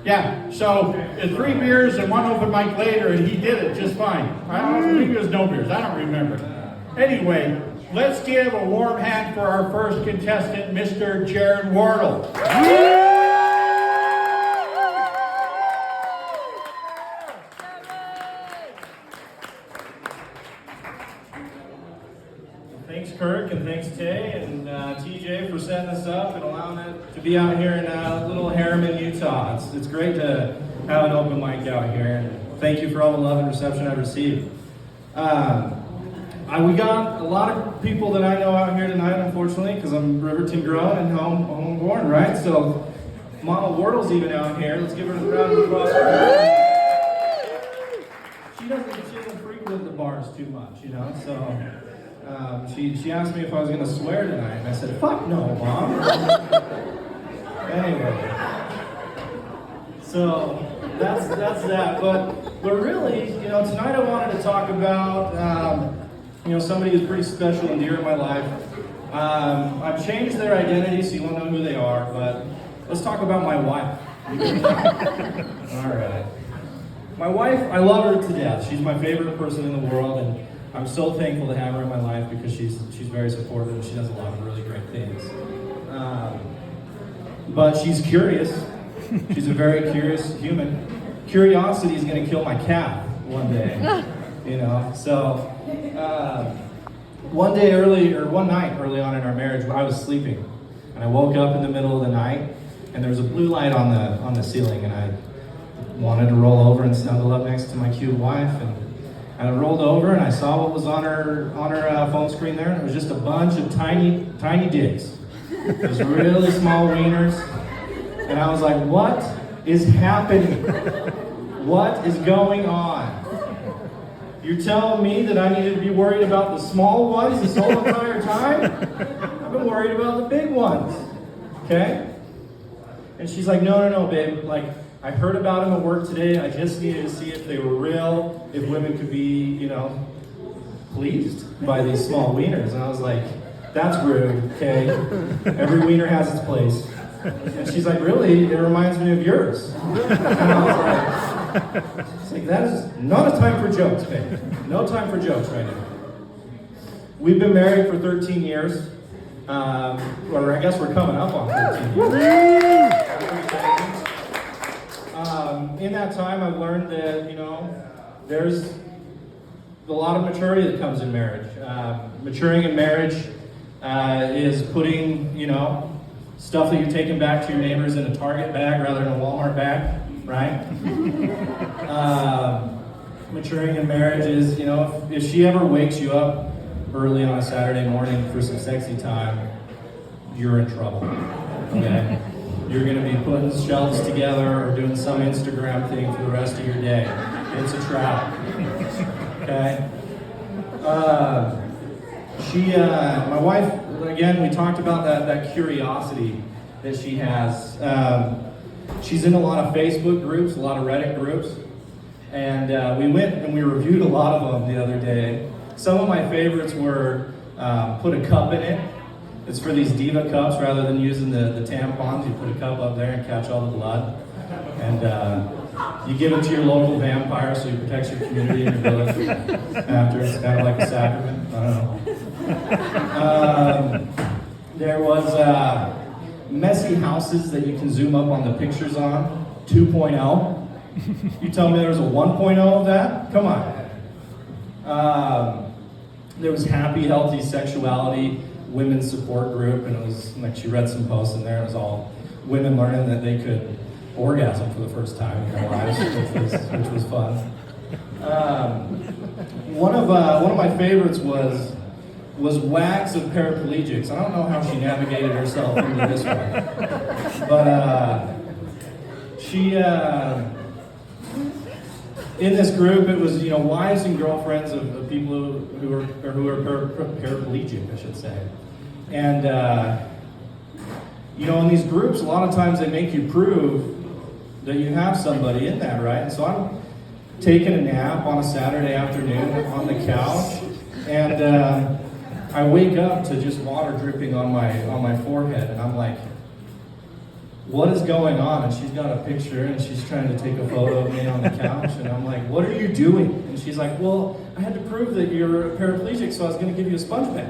Yeah, so 3 beers and 1 open mic later, and he did it just fine. I don't know, maybe it was no beers, I don't remember. Anyway, let's give a warm hand for our first contestant, Mr. Jaron Wardle. Thanks, Kirk, and thanks, Tay, and TJ for setting this up and allowing it to be out here in little Harriman, Utah. It's great to have an open mic out here, and thank you for all the love and reception I've received. We got a lot of people that I know out here tonight, unfortunately, because I'm Riverton grown and homeborn, right? So, Mama Wardle's even out here. Let's give her a round of applause. She doesn't frequent the bars too much, you know, so... She asked me if I was going to swear tonight, and I said, fuck no, Mom. Anyway, so that's that. But really, you know, tonight I wanted to talk about, somebody who's pretty special and dear in my life. I've changed their identity, so you won't know who they are, but let's talk about my wife. All right. My wife, I love her to death. She's my favorite person in the world, and I'm so thankful to have her in my life because she's very supportive and she does a lot of really great things. But she's curious. She's a very curious human. Curiosity is going to kill my cat one day, you know. So one night early on in our marriage, I was sleeping, and I woke up in the middle of the night, and there was a blue light on the ceiling, and I wanted to roll over and snuggle up next to my cute wife, and I rolled over and I saw what was on her phone screen there, and it was just a bunch of tiny dicks. Those really small wieners. And I was like, what is happening? What is going on? You're telling me that I needed to be worried about the small ones this whole entire time? I've been worried about the big ones. Okay? And she's like, no, babe. Like, I heard about them at work today. I just needed to see if they were real, if women could be, pleased by these small wieners. And I was like, that's rude, okay? Every wiener has its place. And she's like, really? It reminds me of yours. And I was like, that is not a time for jokes, babe. No time for jokes right now. We've been married for 13 years. Or I guess we're coming up on 13 years. In that time, I've learned that, there's a lot of maturity that comes in marriage. Maturing in marriage is putting, stuff that you're taking back to your neighbors in a Target bag rather than a Walmart bag, right? Maturing in marriage is, if she ever wakes you up early on a Saturday morning for some sexy time, you're in trouble, okay? You're going to be putting shelves together or doing some Instagram thing for the rest of your day. It's a trap. Okay? My wife, again, we talked about that curiosity that she has. She's in a lot of Facebook groups, a lot of Reddit groups. And we went and we reviewed a lot of them the other day. Some of my favorites were put a cup in it. It's for these diva cups. Rather than using the tampons, you put a cup up there and catch all the blood. And you give it to your local vampire so you protect your community and your village after. It's kind of like a sacrament. I don't know. There was messy houses that you can zoom up on the pictures on. 2.0. You tell me there was a 1.0 of that? Come on. There was happy, healthy sexuality women's support group, and it was like she read some posts in there. It was all women learning that they could orgasm for the first time in their lives, which was fun. One of my favorites was wags of paraplegics. I don't know how she navigated herself into this one, but she in this group, it was wives and girlfriends of people who are paraplegic, I should say. And in these groups, a lot of times they make you prove that you have somebody in that, right? And so I'm taking a nap on a Saturday afternoon on the couch, and I wake up to just water dripping on my forehead, and I'm like, what is going on? And she's got a picture and she's trying to take a photo of me on the couch. And I'm like, what are you doing? And she's like, well, I had to prove that you're paraplegic, so I was going to give you a sponge bath.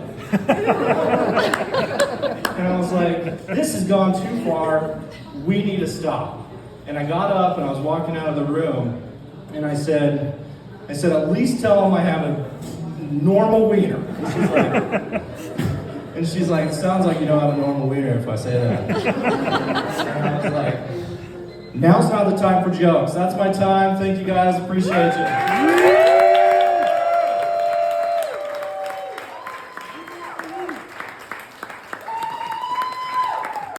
And I was like, this has gone too far. We need to stop. And I got up and I was walking out of the room and I said, at least tell them I have a normal wiener. And she's like, it sounds like you don't have a normal wiener if I say that. And I was like, now's not the time for jokes. That's my time. Thank you guys. Appreciate you.